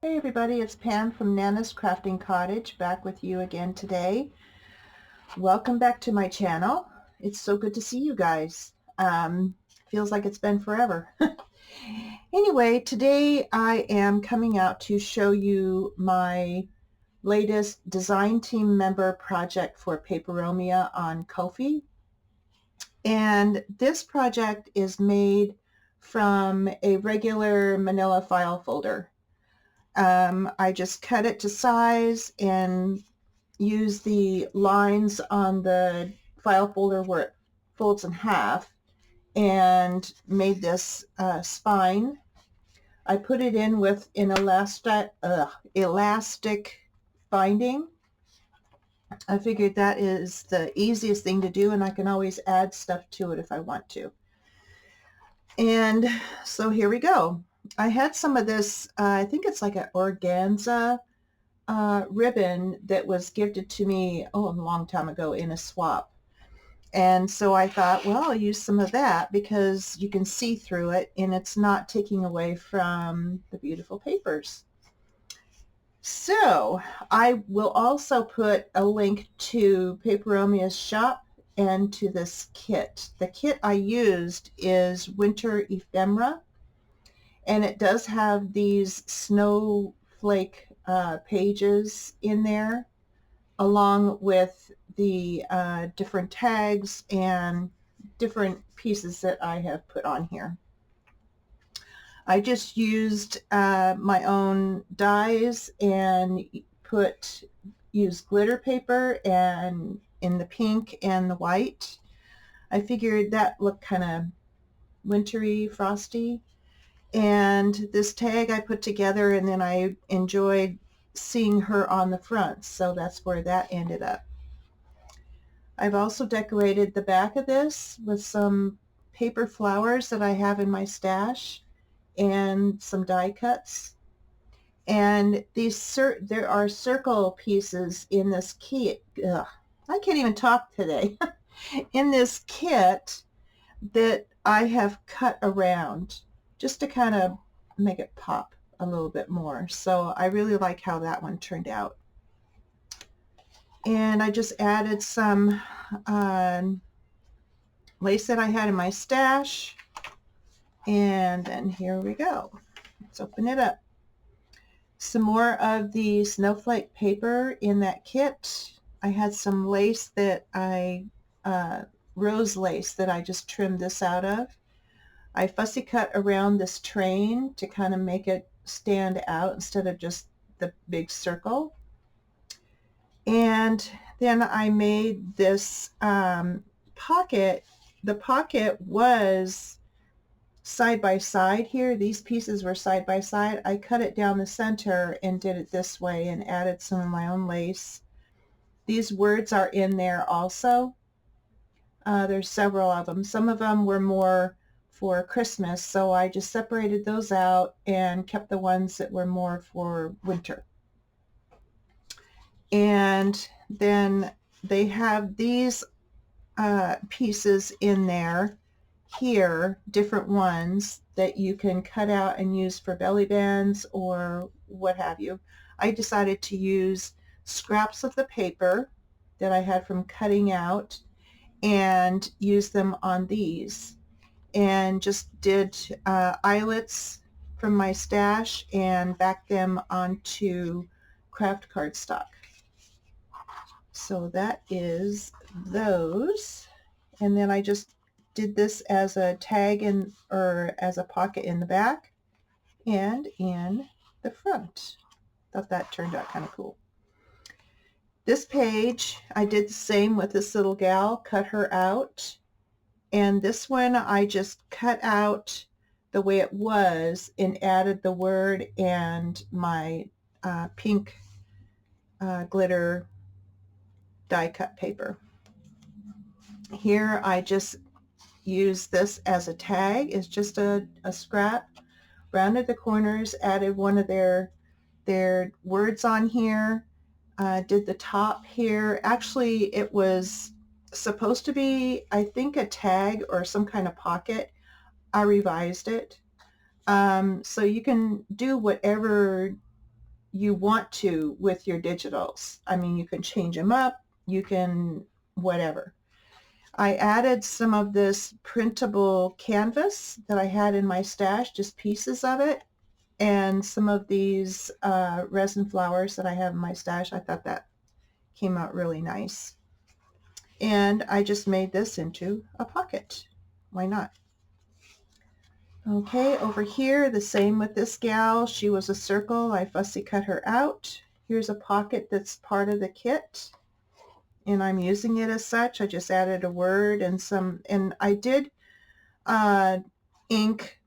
Hey everybody, it's Pam from Nana's Crafting Cottage back with you again today. Welcome back to my channel. It's so good to see you guys. Feels like it's been forever. Anyway, today I am coming out to show you my latest design team member project for Paperomia on Ko-fi. And this project is made from a regular manila file folder. I just cut it to size and use the lines on the file folder where it folds in half and made this spine. I put it in with an elastic binding. I figured that is the easiest thing to do, and I can always add stuff to it if I want to. And so here we go. I had some of this, I think it's like an organza ribbon that was gifted to me, a long time ago in a swap. And so I thought, well, I'll use some of that because you can see through it and it's not taking away from the beautiful papers. So I will also put a link to Paperomia's shop and to this kit. The kit I used is Winter Ephemera, and it does have these snowflake pages in there, along with the different tags and different pieces that I have put on here. I just used my own dies and used glitter paper and in the pink and the white. I figured that looked kind of wintry, frosty. And this tag I put together, and then I enjoyed seeing her on the front, so that's where that ended up. I've also decorated the back of this with some paper flowers that I have in my stash and some die cuts. And there are circle pieces in this kit. I can't even talk today. In this kit that I have cut around just to kind of make it pop a little bit more. So I really like how that one turned out. And I just added some lace that I had in my stash. And then here we go. Let's open it up. Some more of the snowflake paper in that kit. I had some lace that rose lace that I just trimmed this out of. I fussy cut around this train to kind of make it stand out instead of just the big circle. And then I made this pocket. The pocket was side by side here. These pieces were side by side. I cut it down the center and did it this way and added some of my own lace. These words are in there also. There's several of them. Some of them were more for Christmas, so I just separated those out and kept the ones that were more for winter. And then they have these pieces in there here, different ones that you can cut out and use for belly bands or what have you. I decided to use scraps of the paper that I had from cutting out and use them on these, and just did eyelets from my stash and backed them onto craft cardstock. So that is those. And then I just did this as a tag or as a pocket in the back and in the front. Thought that turned out kind of cool. This page, I did the same with this little gal, cut her out. And this one I just cut out the way it was and added the word and my pink glitter die cut paper. Here I just used this as a tag. It's just a scrap. Rounded the corners, added one of their words on here. Did the top here. Actually, it was supposed to be, I think, a tag or some kind of pocket. I revised it. So you can do whatever you want to with your digitals. I mean, you can change them up, you can whatever. I added some of this printable canvas that I had in my stash, just pieces of it, and some of these resin flowers that I have in my stash. I thought that came out really nice. And I just made this into a pocket. Why not? Okay, over here, the same with this gal. She was a circle. I fussy cut her out. Here's a pocket that's part of the kit, and I'm using it as such. I just added a word and I did ink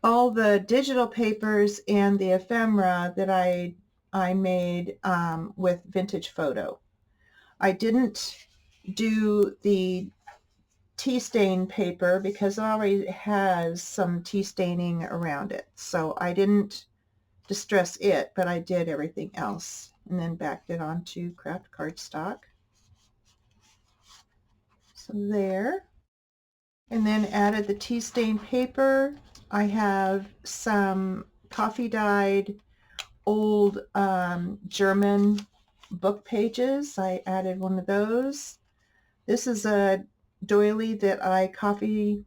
all the digital papers and the ephemera that I made with vintage photo. I didn't do the tea stain paper because it already has some tea staining around it. So I didn't distress it, but I did everything else and then backed it onto craft cardstock. So there. And then added the tea stain paper. I have some coffee dyed old German book pages. I added one of those. This is a doily that I coffee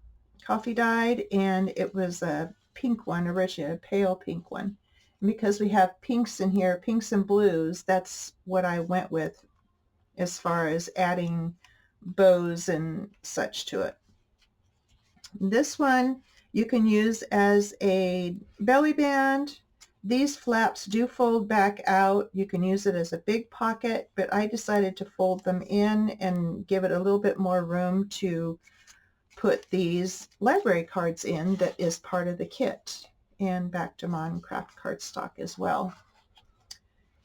dyed, and it was a pink one originally, a pale pink one. And because we have pinks in here, pinks and blues, that's what I went with as far as adding bows and such to it. This one you can use as a belly band. These flaps do fold back out. You can use it as a big pocket, but I decided to fold them in and give it a little bit more room to put these library cards in that is part of the kit, and backed them on craft cardstock as well.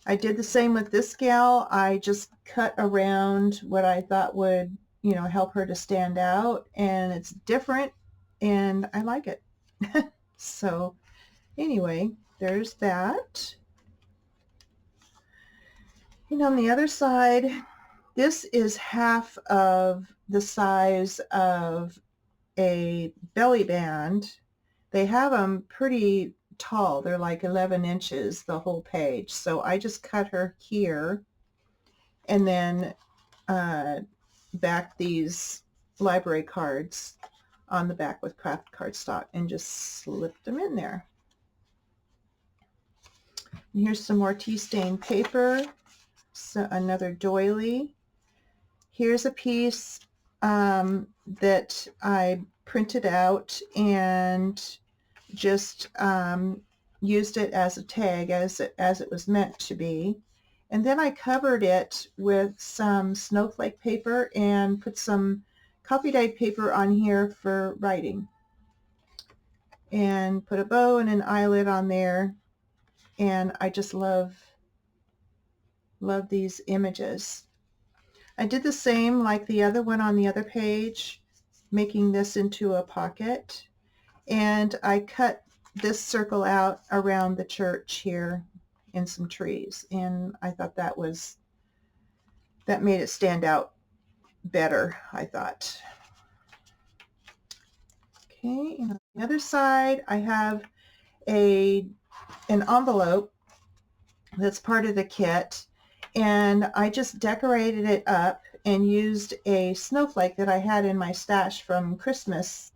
I did the same with this gal. I just cut around what I thought would, you know, help her to stand out, and it's different and I like it. So anyway, there's that. And on the other side, this is half of the size of a belly band. They have them pretty tall. They're like 11 inches, the whole page. So I just cut her here and then back these library cards on the back with craft cardstock and just slipped them in there. And here's some more tea stain paper, so another doily. Here's a piece that I printed out and just used it as a tag as it was meant to be. And then I covered it with some snowflake paper and put some coffee dyed paper on here for writing. And put a bow and an eyelet on there. And I just love these images. I did the same like the other one on the other page, making this into a pocket. And I cut this circle out around the church here and some trees. And I thought that made it stand out better, I thought. Okay, and on the other side, I have an envelope that's part of the kit, and I just decorated it up and used a snowflake that I had in my stash from Christmas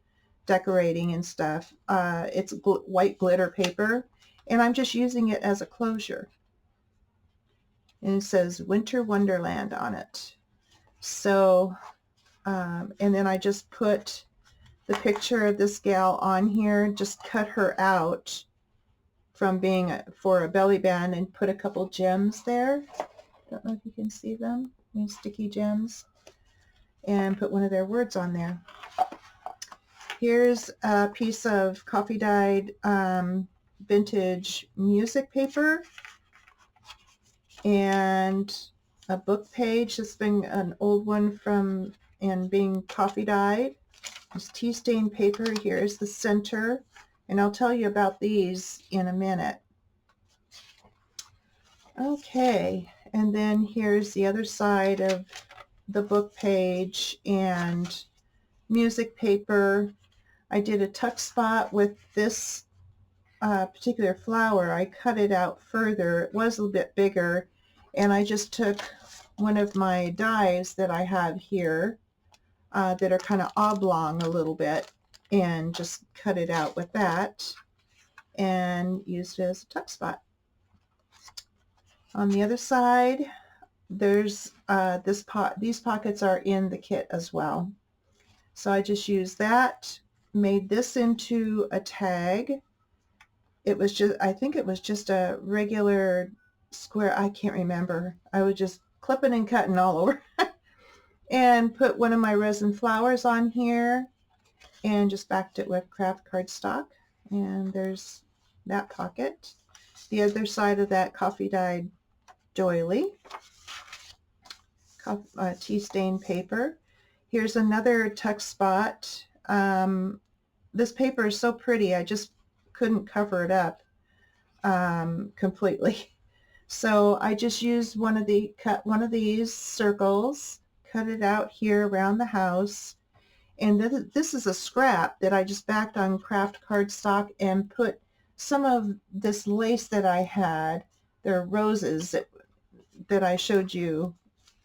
decorating and stuff. It's white glitter paper, and I'm just using it as a closure. And it says Winter Wonderland on it. So, and then I just put the picture of this gal on here, just cut her out from being for a belly band and put a couple gems there. Don't know if you can see them, these sticky gems, and put one of their words on there. Here's a piece of coffee dyed vintage music paper and a book page. This being an old one from and being coffee dyed. This tea stain paper. Here's the center, and I'll tell you about these in a minute. Okay, and then here's the other side of the book page and music paper. I did a tuck spot with this particular flower, I cut it out further. It was a bit bigger, and I just took one of my dies that I have here that are kind of oblong a little bit, and just cut it out with that and used it as a tuck spot. On the other side, there's these pockets are in the kit as well. So I just used that, made this into a tag. It was just, I think it was just a regular square, I can't remember. I was just clipping and cutting all over. And put one of my resin flowers on here and just backed it with craft cardstock. And there's that pocket. The other side of that coffee dyed doily, tea stain paper. Here's another tuck spot. This paper is so pretty, I just couldn't cover it up completely. So I just used cut one of these circles, cut it out here around the house, and this is a scrap that I just backed on craft cardstock and put some of this lace that I had. There are roses that I showed you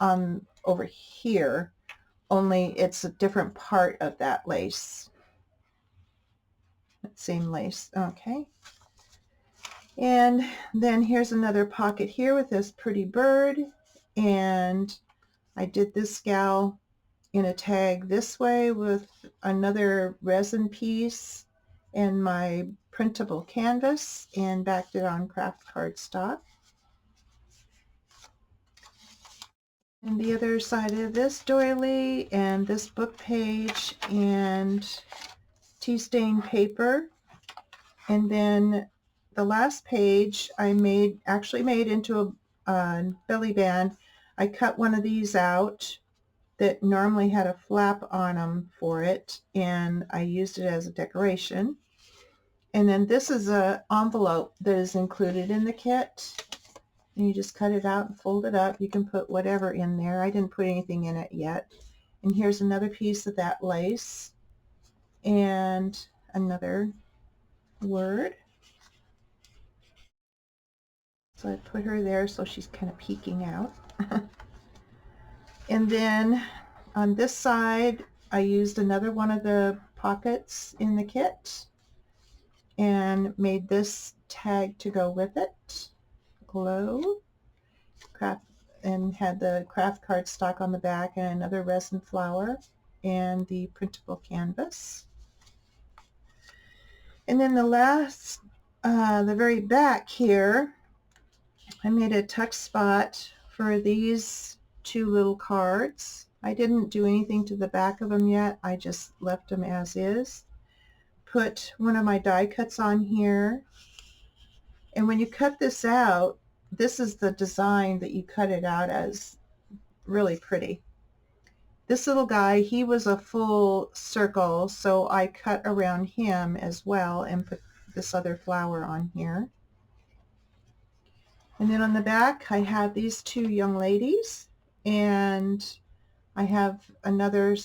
on over here, only it's a different part of that lace. Same lace, okay. And then here's another pocket here with this pretty bird, and I did this gal in a tag this way with another resin piece and my printable canvas and backed it on craft cardstock. And the other side of this doily and this book page and tea stain paper. And then the last page I actually made into a belly band. I cut one of these out that normally had a flap on them for it, and I used it as a decoration. And then this is an envelope that is included in the kit. And you just cut it out and fold it up. You can put whatever in there. I didn't put anything in it yet. And here's another piece of that lace and another word. So I put her there so she's kind of peeking out. And then on this side, I used another one of the pockets in the kit and made this tag to go with it. Glow. And had the craft cardstock on the back and another resin flower and the printable canvas. And then the last, the very back here, I made a tuck spot for these two little cards. I didn't do anything to the back of them yet. I just left them as is. Put one of my die cuts on here. And when you cut this out, this is the design that you cut it out as. Really pretty. This little guy, he was a full circle, so I cut around him as well and put this other flower on here. And then on the back, I have these two young ladies, and I have another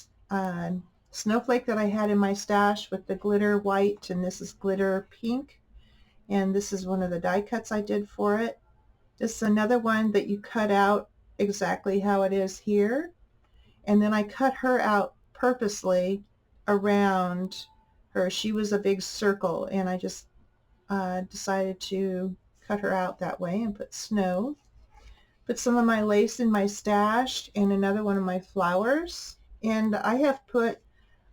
snowflake that I had in my stash with the glitter white, and this is glitter pink, and this is one of the die cuts I did for it. This is another one that you cut out exactly how it is here, and then I cut her out purposely around her. She was a big circle, and I just decided to cut her out that way and put snow. Put some of my lace in my stash and another one of my flowers, and I have put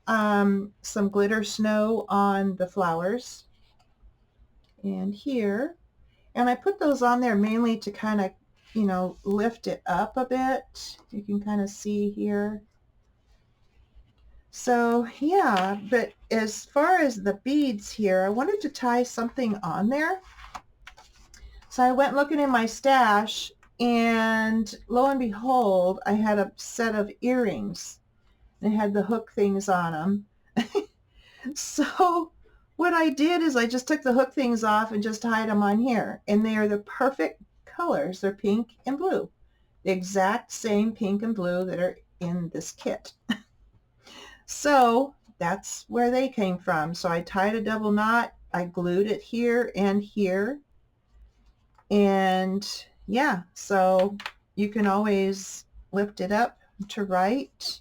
some glitter snow on the flowers and here, and I put those on there mainly to kind of, you know, lift it up a bit. You can kind of see here. So yeah, but as far as the beads here, I wanted to tie something on there. So I went looking in my stash, and lo and behold, I had a set of earrings. They had the hook things on them. So what I did is I just took the hook things off and just tied them on here. And they are the perfect colors. They're pink and blue. The exact same pink and blue that are in this kit. So that's where they came from. So I tied a double knot I glued it here and here. And yeah, so you can always lift it up to write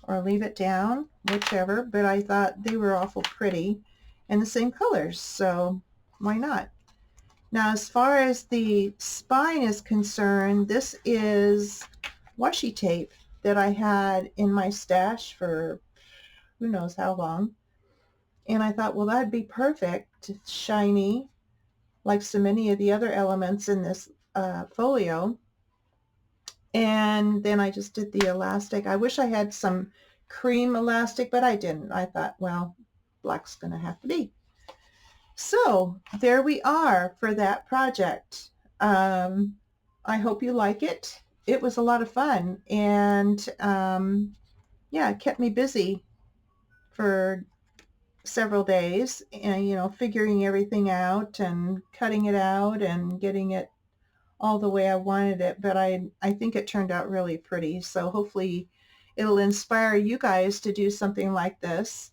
or leave it down, whichever, but I thought they were awful pretty and the same colors, so why not? Now, as far as the spine is concerned, this is washi tape that I had in my stash for who knows how long. And I thought, well, that'd be perfect. It's shiny, like so many of the other elements in this folio. And then I just did the elastic. I wish I had some cream elastic, but I didn't. I thought, well, black's going to have to be. So there we are for that project. I hope you like it. It was a lot of fun, and yeah, it kept me busy for several days, and figuring everything out and cutting it out and getting it all the way I wanted it. But I think it turned out really pretty. So hopefully it'll inspire you guys to do something like this.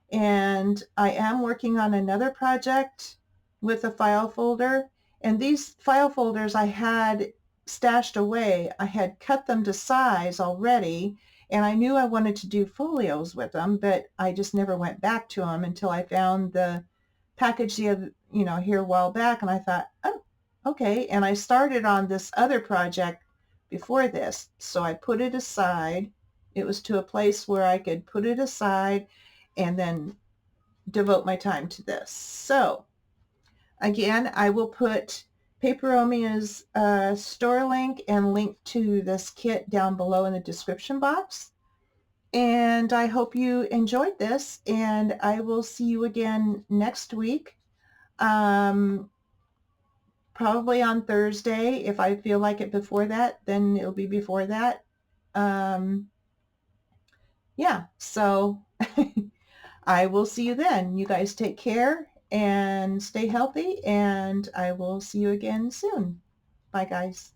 And I am working on another project with a file folder. And these file folders I had stashed away. I had cut them to size already, and I knew I wanted to do folios with them, but I just never went back to them until I found the package here a while back, and I thought, oh, okay. And I started on this other project before this, so I put it aside. It was to a place where I could put it aside and then devote my time to this. So again, I will put Paperomia's store link and link to this kit down below in the description box. And I hope you enjoyed this, and I will see you again next week. Probably on Thursday. If I feel like it before that, then it'll be before that. Yeah, so I will see you then. You guys take care and stay healthy, and I will see you again soon. Bye, guys.